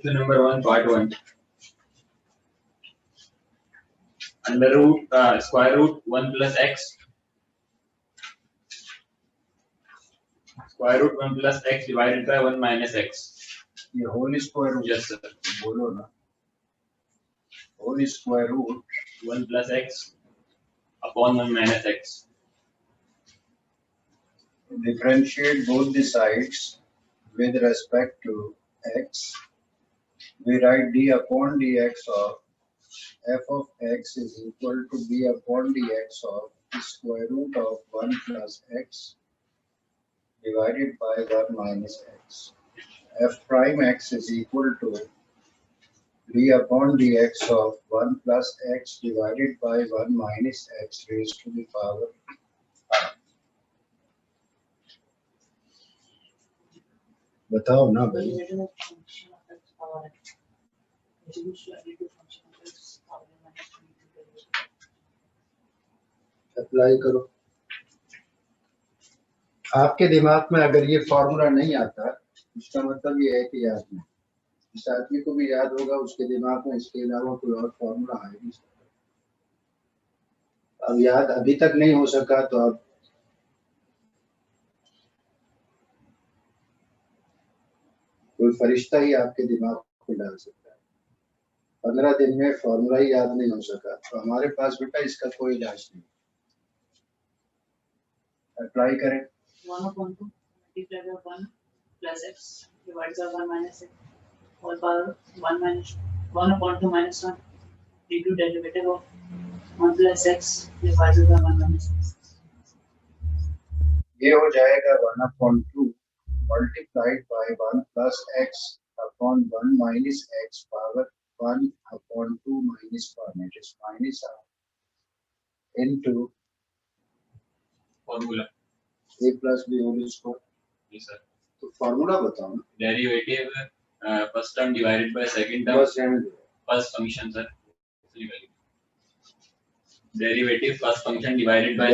Question number 1, part 1. Under root, square root 1 plus x. Square root 1 plus x divided by 1 minus x. ये whole square root Yes, sir. बोलो ना whole square root 1 plus x upon 1 minus x. differentiate both the sides with respect to x. We write d upon dx of f of x is equal to d upon dx of the square root of 1 plus x divided by 1 minus x. F prime x is equal to d upon dx of 1 plus x divided by 1 minus x raised to the power r. बताओ ना भाई apply करो। आपके दिमाग में अगर ये formula नहीं आता इसका मतलब ये है कि याद नहीं। जिस आदमी को भी याद होगा उसके दिमाग में इसके अलावा कोई और फॉर्मूला आ ही नहीं सकता। अब याद अभी तक नहीं हो सका तो अब कोई फरिश्ता ही आपके दिमाग को डाल सकता है। 15 दिन में फॉर्मूला ही याद नहीं हो सका तो हमारे पास बेटा इसका कोई इलाज नहीं। अप्लाई करें। 1/2 multiplied by 1 plus x divided by 1 minus x whole power 1/2 minus 1 into derivative of 1 plus x divided by 1 minus x. ये हो जाएगा 1/2 multiplied by 1 plus x upon 1 minus x power 1/2 minus 1 it is minus r into Formula. a plus b whole square. Yes, sir. तो formula बताओ ना। Derivative first term divided by second term. बस रहने दो। First function, sir. Derivative first function divided by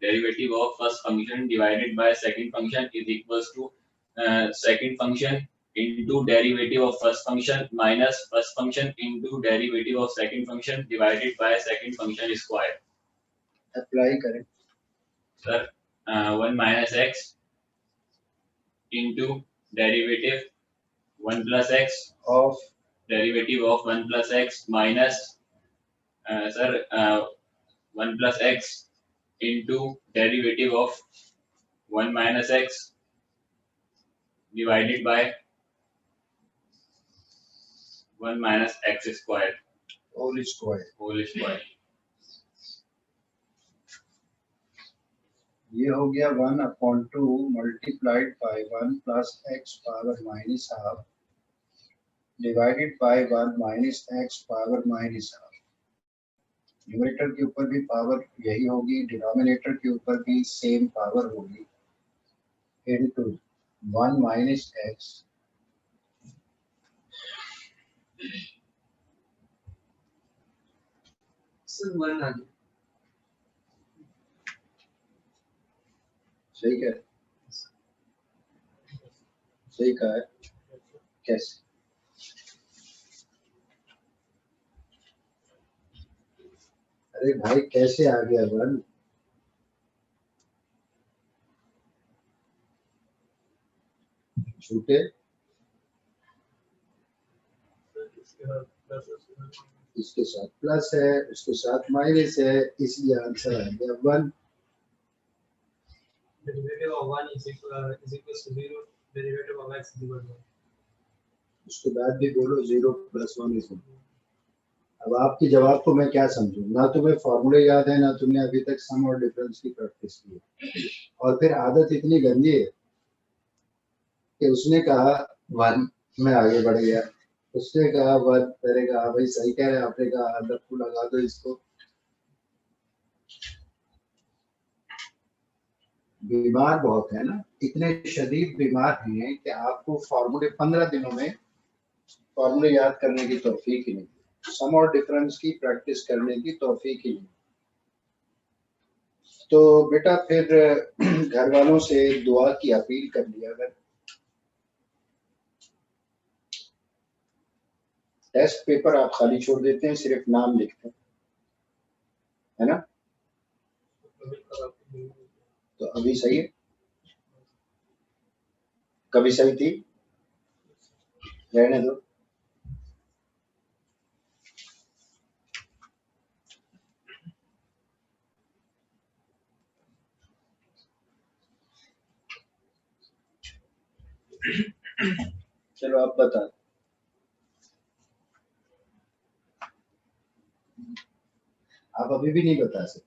derivative of first function divided by second function is equals to second function into derivative of first function minus first function into derivative of second function divided by second function square. Apply करें। Sir, 1 minus x into derivative 1 plus x of derivative of 1 plus x minus 1 plus x into derivative of 1 minus x divided by 1 minus x square whole square. whole square. ये हो गया 1/2 multiplied by 1 plus x power minus half divided by 1 minus x power minus half. Numerator के ऊपर भी power यही होगी, denominator के ऊपर भी सेम पावर होगी into 1 minus x सही कह सही कहा है। कैसे? अरे भाई कैसे आ गया वन? झूठे इसके साथ प्लस है, उसके साथ माइनस है, इसलिए आंसर आ गया 1। Derivative of 1 is equal to 0. Derivative of x is equal to 1. उसके बाद भी बोलो 0 + 1 is 1। अब आपके जवाब को मैं क्या समझूं? ना तुम्हें फॉर्मूले याद है, ना तुमने अभी तक सम और डिफरेंस की प्रैक्टिस की है, और फिर आदत इतनी गंदी है कि उसने कहा 1 में आगे बढ़ गया, उसने कहा 1 मैंने कहा भाई सही कह रहे हैं, आपने कहा लफ्फू लगा दो इसको। बीमार बहुत है ना, इतने शदीद बीमार हैं कि आपको फॉर्मूले 15 दिनों में फॉर्मूले याद करने की तौफीक ही नहीं, सम और डिफरेंस की प्रैक्टिस करने की तौफीक ही नहीं। तो बेटा फिर घर वालों से दुआ की अपील कर लिया अगर टेस्ट पेपर आप खाली छोड़ देते हैं, सिर्फ नाम लिखते हैं, है ना? तो अभी सही है, कभी सही थी, रहने दो। चलो आप बता, आप अभी भी नहीं बता सकते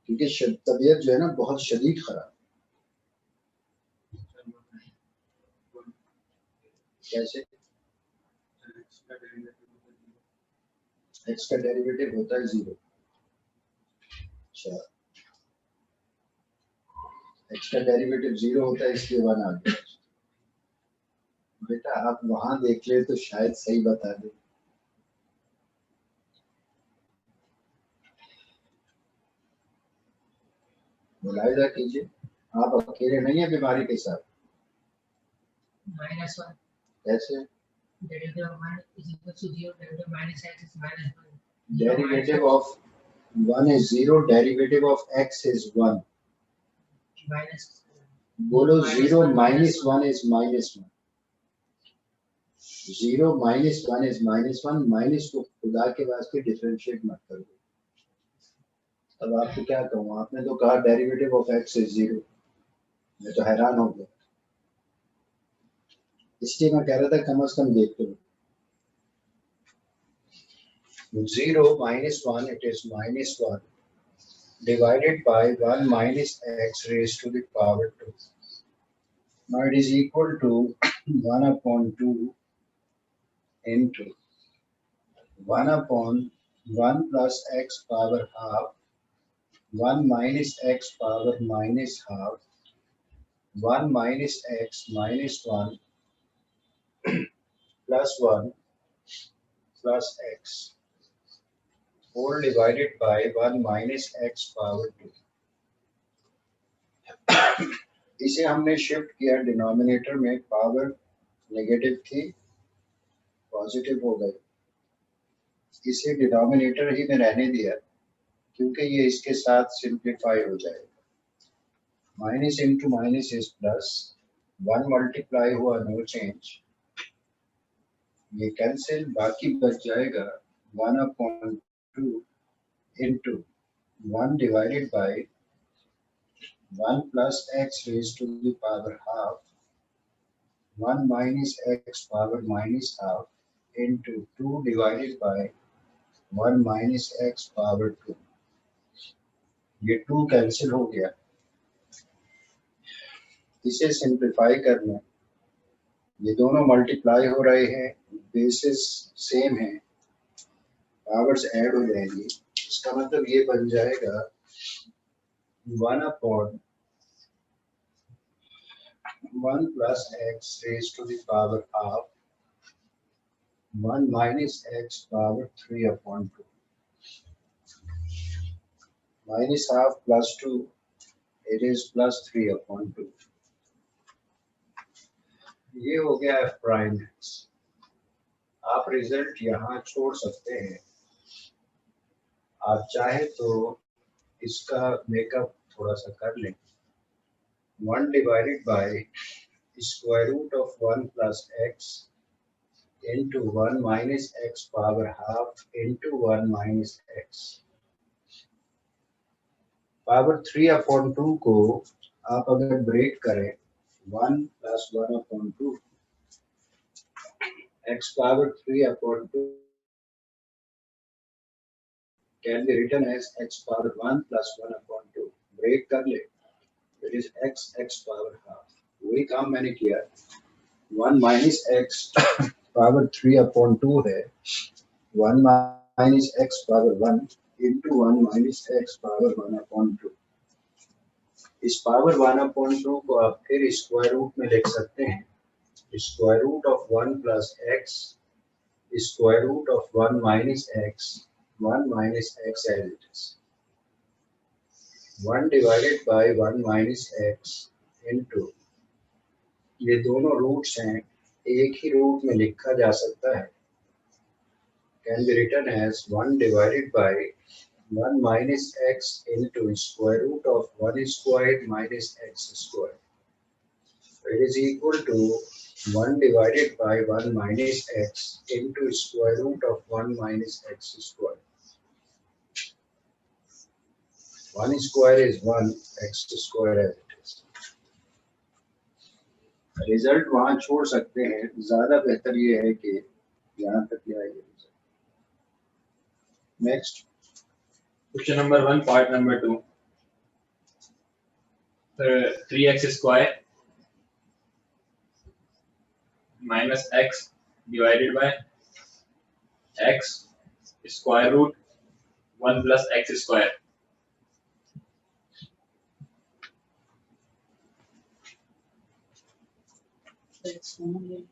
क्योंकि तबीयत जो है ना बहुत शदीद खराब। कैसे? एक्स का डेरिवेटिव होता है 0। अच्छा, एक्स का डेरिवेटिव 0 होता है, इसलिए 1 आ गया। बेटा आप वहां देख ले तो शायद सही बता दे। मुलाहिजा कीजिए, आप अकेले नहीं है बीमारी के साथ। -1 कैसे? derivative of 1 is equal to 0, derivative of minus x is -1. Derivative of 1 is 0, derivative of x is 1। Minus बोलो 0 minus 1 is -1। 0 minus 1 is -1। Minus को खुदा के वास्ते डिफरेंशिएट मत करो। अब आपको क्या कहूँ, आपने तो कहा डेरिवेटिव ऑफ x is 0, मैं तो हैरान हो गया, इसलिए मैं कह रहा था कम से कम देख लो। 0 minus 1, it is -1 divided by 1 minus x raised to the power 2. Now it is equal to 1 upon 2 into 1 upon 1 plus x power half, 1 minus x power minus half, 1 minus x minus 1 plus 1 plus x whole divided by 1 minus x power 2. इसे हमने shift किया denominator में, power negative थी positive हो गई, इसे denominator ही में रहने दिया क्योंकि ये इसके साथ सिंप्लीफाई हो जाएगा। Minus into minus is plus, 1 multiply हुआ नो चेंज, ये कैंसिल, बाकी बच जाएगा 1 upon 2 into 1 divided by 1 plus x raised to the power half, 1 minus x power minus half into 2 divided by 1 minus x power 2. ये 2 cancel हो गया, इसे simplify करना, ये दोनों मल्टीप्लाई हो रहे हैं, बेसिस सेम है, पावर्स ऐड हो जाएंगी, इसका मतलब ये बन जाएगा 1 upon 1 plus x raised to the power half, 1 minus x power 3 upon 2. Minus half plus 2, it is plus 3 upon 2. ये हो गया f prime x। आप रिजल्ट यहाँ छोड़ सकते हैं, आप चाहे तो इसका मेकअप थोड़ा सा कर लें। 1 divided by square root of 1 plus x into 1 minus x power half into 1 minus x. Power 3 upon 2 को आप अगर ब्रेक करें, 1 plus 1 upon 2, x power 3 upon 2 can be written as x power 1 plus 1 upon 2. Break कर ले, it is x power half. वही काम मैंने किया, 1 minus x power 3 upon 2 है, 1 minus x power 1 into 1 minus x power 1 upon 2. इस power 1 upon 2 को आप फिर स्क्वायर रूट में लिख सकते हैं, square root of 1 plus x, square root of 1 minus x, 1 minus x as it is. 1 divided by 1 minus x into, ये दोनों रूट्स हैं, एक ही रूट में लिखा जा सकता है, can be written as 1 divided by 1 minus x into square root of 1 squared minus x squared. It is equal to 1 divided by 1 minus x into square root of 1 minus x squared. 1 square is 1, x square as it is. Result वहां छोड़ सकते हैं, ज्यादा बेहतर ये है कि यहाँ तक ले आइए. Next Question number 1, part number 2. 3x square minus x divided by x square root 1 plus x square. That's only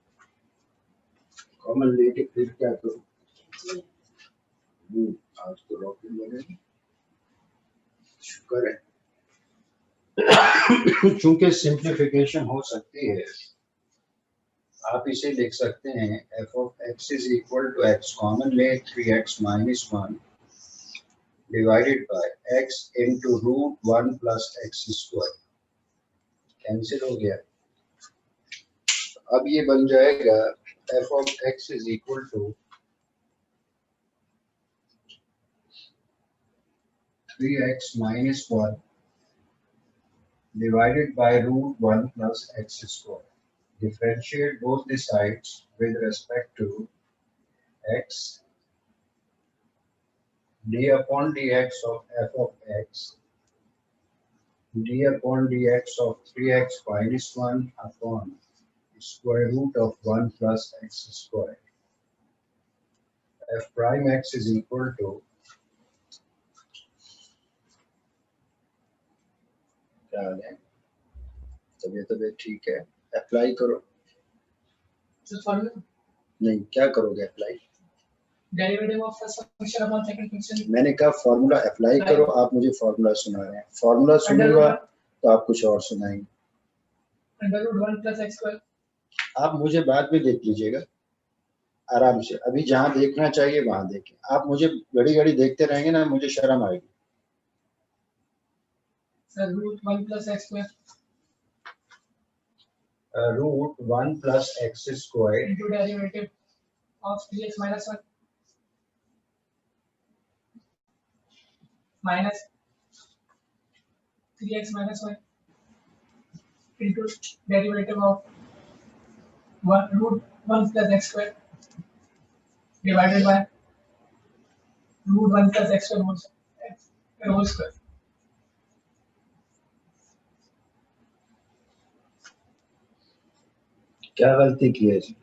common लेके फिर क्या करो. आज तो रॉकेट बनेगी, शुक्र है. चूंकि सिंप्लीफिकेशन हो सकती है, आप इसे लिख सकते हैं f of x is equal to x common ले 3x minus 1 divided by x into root 1 plus x square. Cancel हो गया. अब ये बन जाएगा f of x is equal to 3x minus 1 divided by root 1 plus x square. Differentiate both the sides with respect to x. D upon dx of f of x, d upon dx of 3x minus 1 upon square root of 1 plus x square. F prime x is equal to क्या है, तबीयत ठीक है. Apply करो. नहीं, क्या करोगे apply? Derivative of first function upon second function. मैंने कहा फॉर्मूला अप्लाई करो. आप मुझे फॉर्मूला सुना रहे हैं. फॉर्मूला सुनूंगा तो आप कुछ और सुनाएंगे. Under root 1 plus x square. आप मुझे बाद में देख लीजिएगा आराम से. अभी जहाँ देखना चाहिए वहां देखें. आप मुझे घड़ी घड़ी देखते रहेंगे ना, मुझे शर्म आएगी. Sir, root 1 plus x square root 1 plus x square into derivative of 3x minus 1 minus 3x minus 1 into derivative of 1 root 1 plus x square divided by root 1 plus x square whole square. क्या गलती की है इसमें?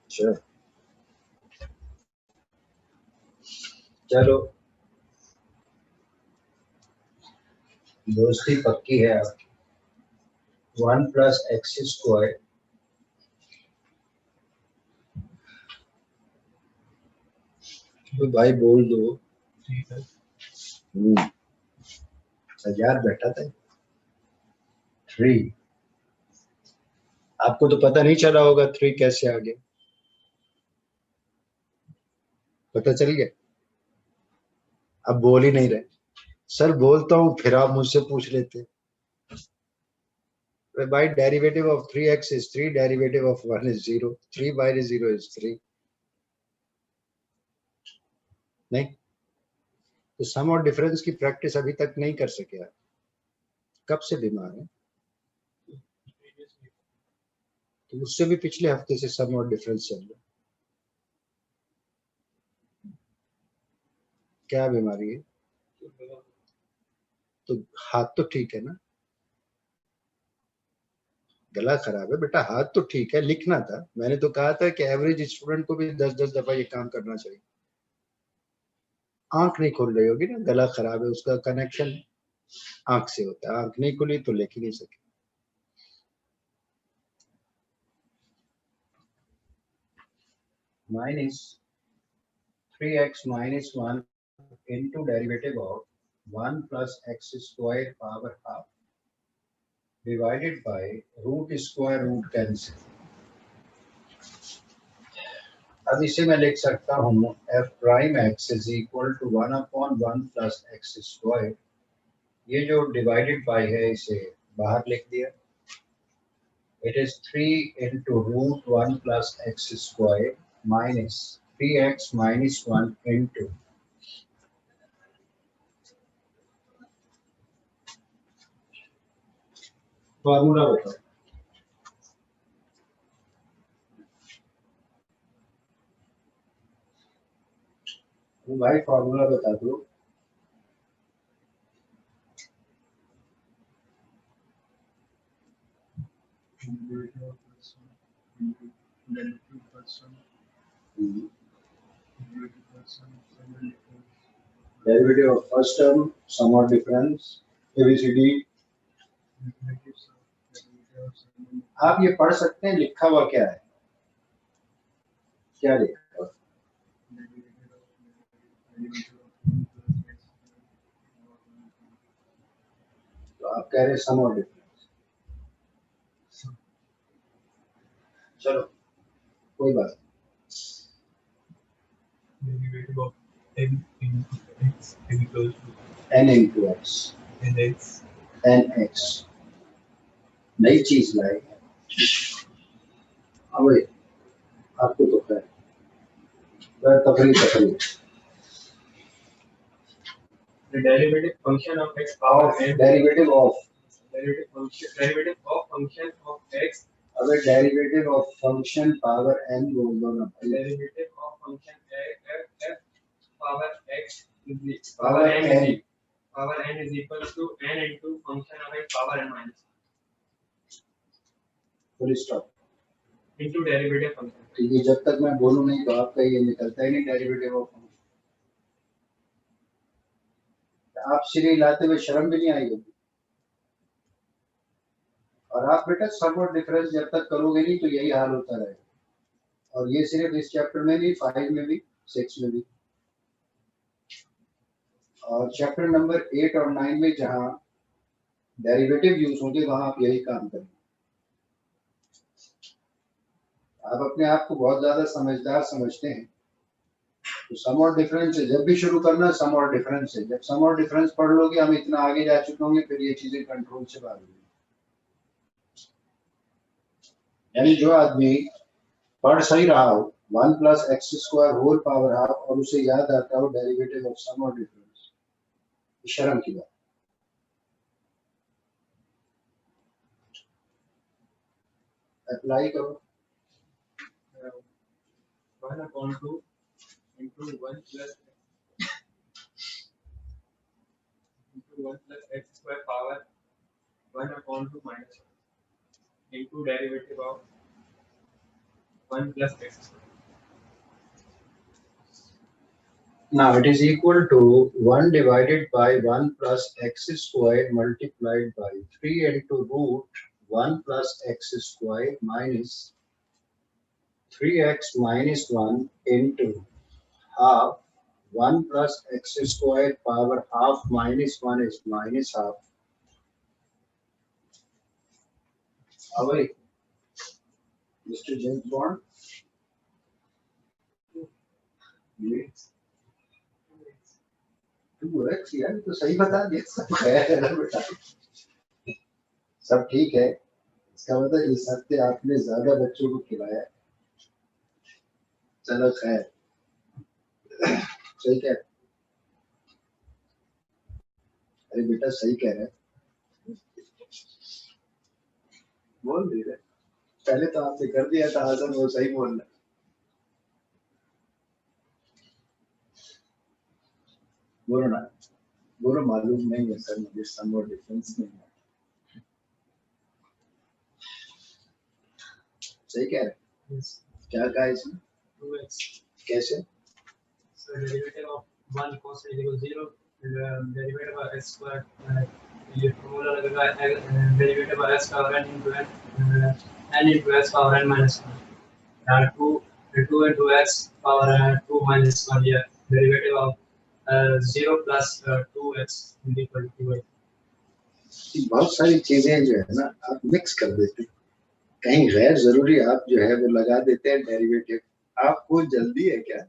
अच्छा, चलो दोस्ती पक्की है. आपकी 1 plus x square तो भाई बोल दो. हजार बैठा था 3. आपको तो पता नहीं चला होगा 3 कैसे आ गया. पता चल गया. अब बोल ही नहीं रहे. सर बोलता हूँ फिर आप मुझसे पूछ लेते. भाई derivative of 3x is 3, derivative of 1 is 0, 3 minus 0 is 3. नहीं तो सम और डिफरेंस की प्रैक्टिस अभी तक नहीं कर सके आप. कब से बीमार है? तो उससे भी पिछले हफ्ते से सम और डिफरेंस चल रहा है. क्या बीमारी है? तो हाथ तो ठीक है ना. गला खराब है बेटा, हाथ तो ठीक है. लिखना था. मैंने तो कहा था कि एवरेज स्टूडेंट को भी 10-10 दफा ये काम करना चाहिए. आंख नहीं खोल रही होगी ना, गला खराब है, उसका कनेक्शन आंख से होता है. आंख नहीं खुली तो लिख ही नहीं सके. Minus 3x minus 1 into derivative of 1 plus x square power half. divided by root square root cancel. अब इसे मैं लिख सकता हूँ f prime x is equal to 1/1 plus x square. ये जो divided by है इसे बाहर लिख दिया. It is 3 into root 1 plus x square minus 3x minus 1 into formula बताओ. भाई फार्मूला बता दो. Derivative of first term, sum or difference, ABCD. आप ये पढ़ सकते हैं लिखा हुआ क्या है, क्या लिखा हुआ? तो आप कह रहे सम और डिफरेंस. चलो कोई बात Derivative of n into x is equal to n into x nx. nx. नई चीज लाई. अब आपको तो है तफरी The derivative function of x power of n. derivative of Derivative of function of x. अगर derivative of function power n बोल दो ना भाई. Derivative of function f power x is the Power n. power n is equal to n into function of x power n minus full stop. into derivative function. ठीक है, जब तक मैं बोलूं नहीं तो आपका ये निकलता ही नहीं डेरिवेटिव ऑफ फंक्शन. आप सिरे हिलाते हुए शर्म भी नहीं आई होगी. और आप बेटा सम और डिफरेंस जब तक करोगे नहीं तो यही हाल होता रहेगा. और ये सिर्फ इस चैप्टर में नहीं, 5 में भी 6 में भी और चैप्टर नंबर 8 और 9 में जहां डेरिवेटिव यूज होंगे वहां आप यही काम करेंगे. आप अपने आप को बहुत ज्यादा समझदार समझते हैं तो सम और डिफरेंस है. जब भी शुरू करना सम और डिफरेंस है. जब सम और डिफरेंस पढ़ लोगे हम इतना आगे जा चुके होंगे फिर ये चीजें कंट्रोल से बाहर होंगी. यानी जो आदमी पढ़ सही रहा हो 1 plus x square whole power half और उसे याद आता हो डेरिवेटिव ऑफ सम और डिफरेंस, शर्म की बात. अप्लाई करो. 1/2 into 1 plus x square power 1/2 minus 1 into derivative of 1 plus x square. Now it is equal to 1 divided by 1 plus x squared multiplied by 3 into root 1 plus x squared minus 3x minus 1 into half 1 plus x squared power half minus 1 is minus half. Away, Mr. James Bond. Yes. 2x यार तो सही बता दिया. सब है बेटा, सब ठीक है. इसका मतलब इस हफ्ते आपने ज्यादा बच्चों को खिलाया. चलो खैर, सही कह. अरे बेटा सही कह रहे हैं. बोल दे रहे. पहले तो आपने कर दिया था आदम, वो सही बोल रहा. बोलो ना, बोलो मालूम नहीं है सर मुझे सम और डिफरेंस नहीं है. सही कह रहे. Yes. क्या कहा इसमें? 2x. कैसे? So derivative of 1 cos is equal to 0. Derivative of x square. ये फॉर्मूला लगेगा derivative of x power n into n into x power n minus 1. And 2 into x power 2 minus 1 here. Derivative of 0 plus 2x is equal to 2. बहुत सारी चीजें जो है ना आप mix कर देते हैं, कहीं गैर जरूरी आप जो है वो लगा देते हैं डेरिवेटिव। आपको जल्दी है क्या?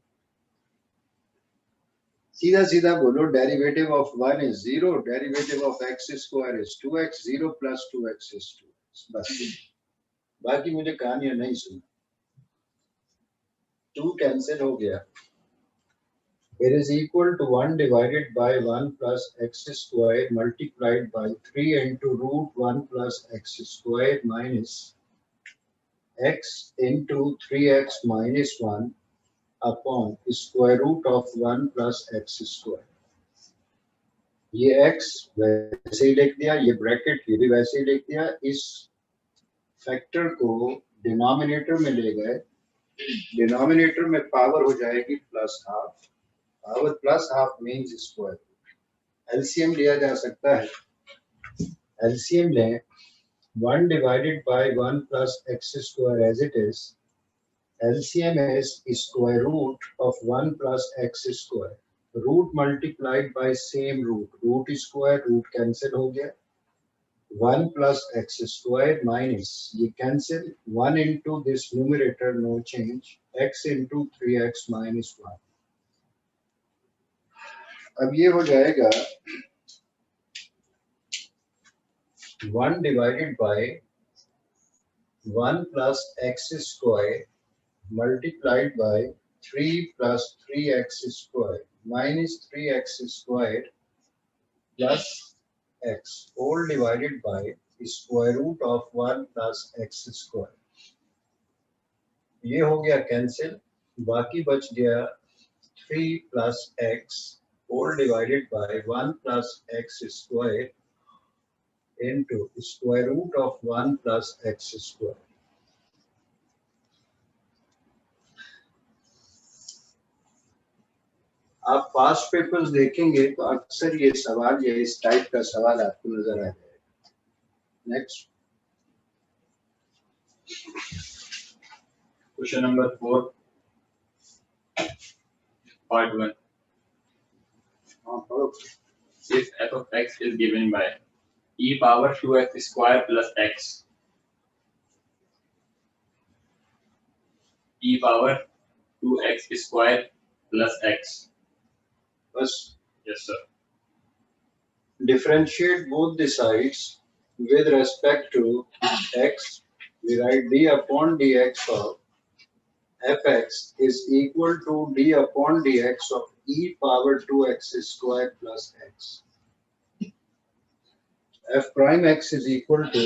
सीधा सीधा बोलो derivative of 1 is 0, derivative of x square is 2x, 0 plus 2x is 2, बस। बाकी मुझे कहानियां नहीं सुनना। 2 कैंसिल हो गया। It is equal to 1 divided by 1 plus x square multiplied by 3 into root 1 plus x square minus x into 3x minus 1 upon square root of 1 plus x square। ये x वैसे ही लिख दिया, ये ब्रैकेट ये भी वैसे ही लिख दिया। इस फैक्टर को डिनोमिनेटर में ले गए, डिनोमिनेटर में पावर हो जाएगी plus half. Power plus half means square. LCM लिया जा सकता है, एलसीएम लें 1 divided by 1 plus x square as it is, LCM is square root of 1 plus x square, root multiplied by same root, root square root cancel हो गया, 1 plus x square minus ये cancel, 1 into this numerator no change, x into 3x minus 1। अब ये हो जाएगा 1 divided by 1 plus x square multiplied by 3 plus 3x square minus 3x square plus x all divided by square root of 1 plus x square। ये हो गया cancel, बाकी बच गया 3 plus x all divided by 1 plus x square into square root of 1 plus x square। आप past papers देखेंगे तो अक्सर ये सवाल या इस टाइप का सवाल आपको नजर आ जाएगा। Next Question number 4, part 1. If f of x is given by e power 2x square plus x, e power 2x square plus x. बस Yes, sir. differentiate both the sides with respect to x, we write d upon dx of fx is equal to d upon dx of e power 2x square plus x। f prime x is equal to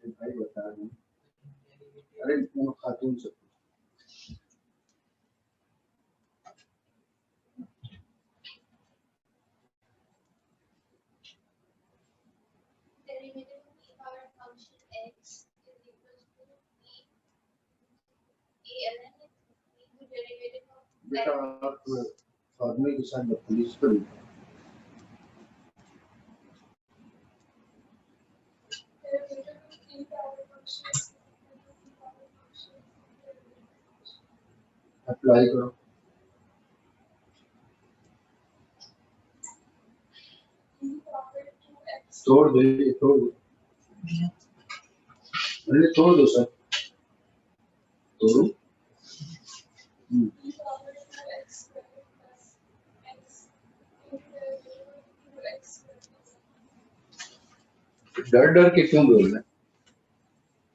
भाई बता रहे हैं, अरे खातून से derivative of e power function x is equal to e ln into derivative of बेटा आप फॉर्मूले के साथ बदतमीजी करो। derivative of e power function apply करो। e power 2x तोड़ दो, तोड़ दो, अरे तोड़ दो सर, तोड़ो। e power 2x squared plus x into derivative of 2x squared plus डर डर के क्यों बोल रहे हैं?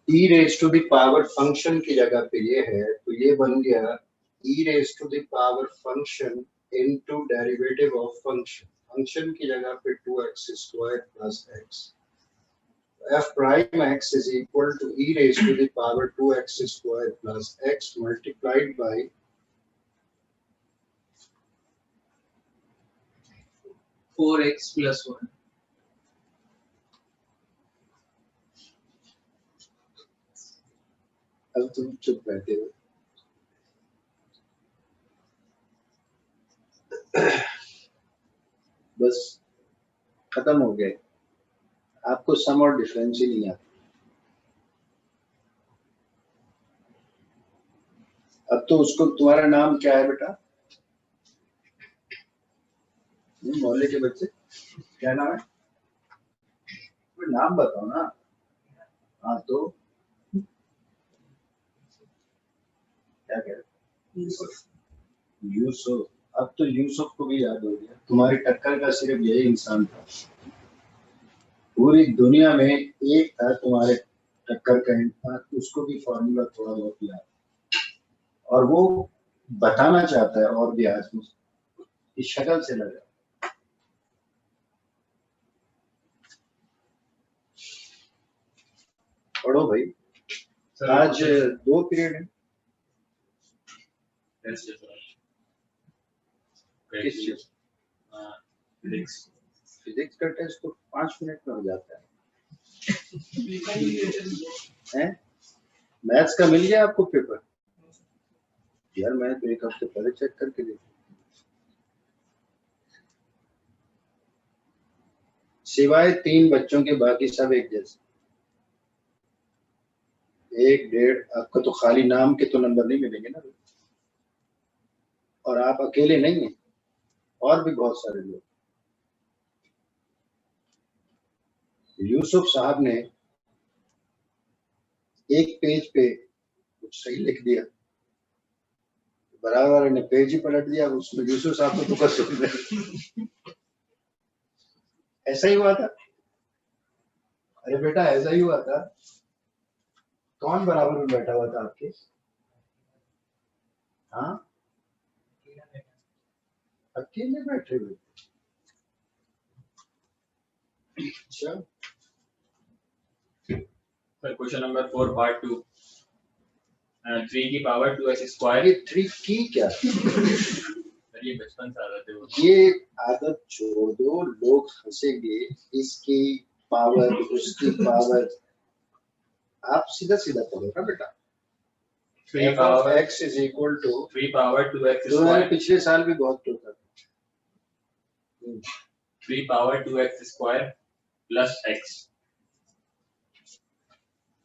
e raise to the power function की जगह पे ये है, तो ये बन गया e raise to the power function into derivative of function. Function की जगह पे 2x square plus x। f prime x is equal to e raised to the power 2x square plus x multiplied by 4x plus 1। अब तुम चुप बैठे हो। बस खत्म हो गए, आपको सम और डिफरेंस ही नहीं आता। अब तो उसको, तुम्हारा नाम क्या है बेटा? मोहल्ले के बच्चे, क्या नाम है? कोई नाम बताओ ना। हाँ तो क्या कह रहे? यूसुफ। अब तो यूसुफ को भी याद हो गया। तुम्हारी टक्कर का सिर्फ यही इंसान था, पूरी दुनिया में एक था तुम्हारे टक्कर का इंसान, उसको भी फॉर्मूला थोड़ा बहुत याद, और वो बताना चाहता है और भी आज मुझे इस शक्ल से लगा। पढ़ो भाई, आज 2 पीरियड है। टेस्ट है सर। किस चीज? फिजिक्स। फिजिक्स का टेस्ट तो 5 मिनट में हो जाता है। मैथ्स का मिल गया आपको पेपर? यार मैं तो 1 हफ्ते पहले चेक करके देखा। सिवाय 3 बच्चों के बाकी सब एक जैसे। 1, 1.5 आपका तो खाली नाम के तो नंबर नहीं मिलेंगे ना, और आप अकेले नहीं हैं, और भी बहुत सारे लोग। यूसुफ साहब ने एक पेज पे कुछ सही लिख दिया, बराबर ने पेज ही पलट दिया, उसमें यूसुफ साहब को तो सुन रहे। ऐसा ही हुआ था। अरे बेटा ऐसा ही हुआ था। कौन बराबर में बैठा हुआ था आपके? हाँ अकेले बैठे हुए। अच्छा सर क्वेश्चन नंबर 4 पार्ट 2, 3 की पावर 2x स्क्वायर। ये 3 की क्या? सर ये बचपन से आदत है वो। ये आदत छोड़ दो, लोग हंसेंगे। इसकी पावर, उसकी पावर, आप सीधा सीधा पढ़ो ना बेटा। 3 f of power x is equal to 3 power 2x तुम्हारे स्क्वायर। पिछले साल भी बहुत टोका था। 3 power 2x square plus x।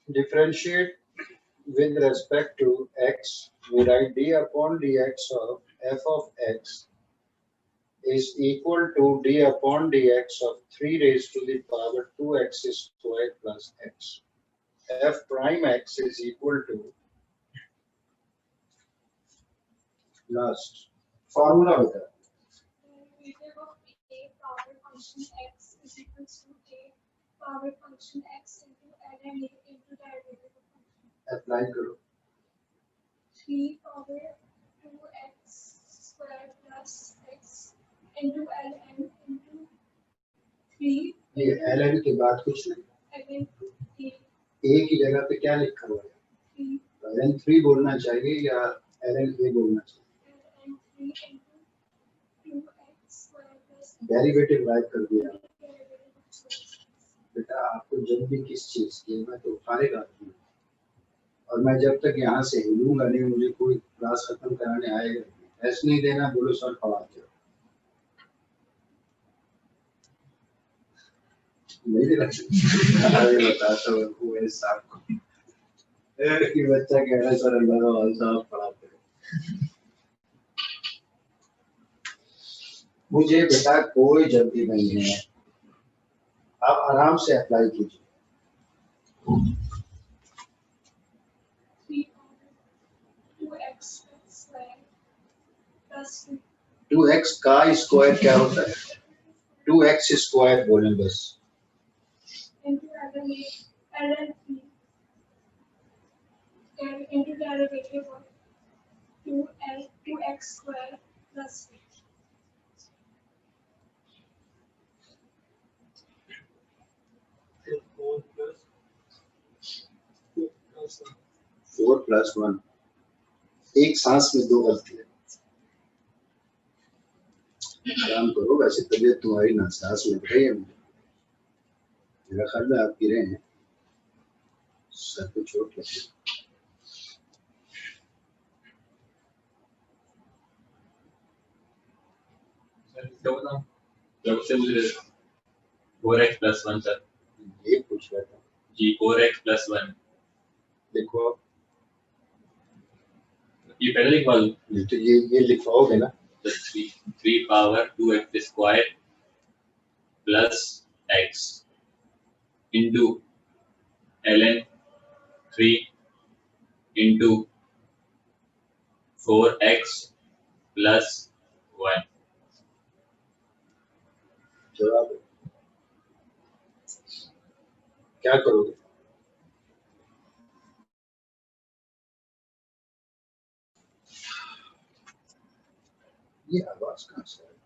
Differentiate with respect to x, we write d upon dx of f of x is equal to d upon dx of 3 raised to the power 2x squared plus x. F prime x is equal to last formula beta. Derivative of a power function x is equals to a power function x into ln a into derivative of function. Apply करो। 3 power 2x squared plus x into ln into 3 ये ln के बाद कुछ नहीं, ln a a की जगह पे क्या लिखा हुआ है? 3 ln 3 बोलना चाहिए या ln a बोलना चाहिए? ln 3 into 2x squared plus derivative right कर दिया। derivative of x. बेटा आपको जब भी किस चीज की मैं तो फारिग आदमी हूँ, और मैं जब तक यहाँ से हिलूंगा नहीं, मुझे कोई क्लास खत्म कराने आएगा नहीं। ऐसे नहीं देना, बोलो सर पढ़ाते हो नहीं देना। अरे बताता हूँ वैसे साहब को कि बच्चा कह रहा है सर अल्लाह का वाला साहब पढ़ाते हो। मुझे बेटा कोई जल्दी नहीं है, आप आराम से अप्लाई कीजिए। 3 power 2x squared plus 2 2x का स्क्वायर क्या होता है? 2x स्क्वायर बोलें बस। into ln 3 into derivative of 2x squared plus 4 plus 1, एक सांस में 2 गलती है। काम करो, वैसे तबीयत तुम्हारी नासाज लग रही है मुझे। मेरा ख्याल में आप गिरे हैं, सर को चोट लगी। जब से मुझे 4x प्लस 1 सर ये पूछ रहा था जी। 4x प्लस 1 देखो आप, ये पहले लिखवा दूं? तो ये लिखवाओगे ना, the 3 power 2x square plus x into ln 3 into 4x plus 1. जवाब क्या करोगे? ये आवाज कहाँ से आ रही है?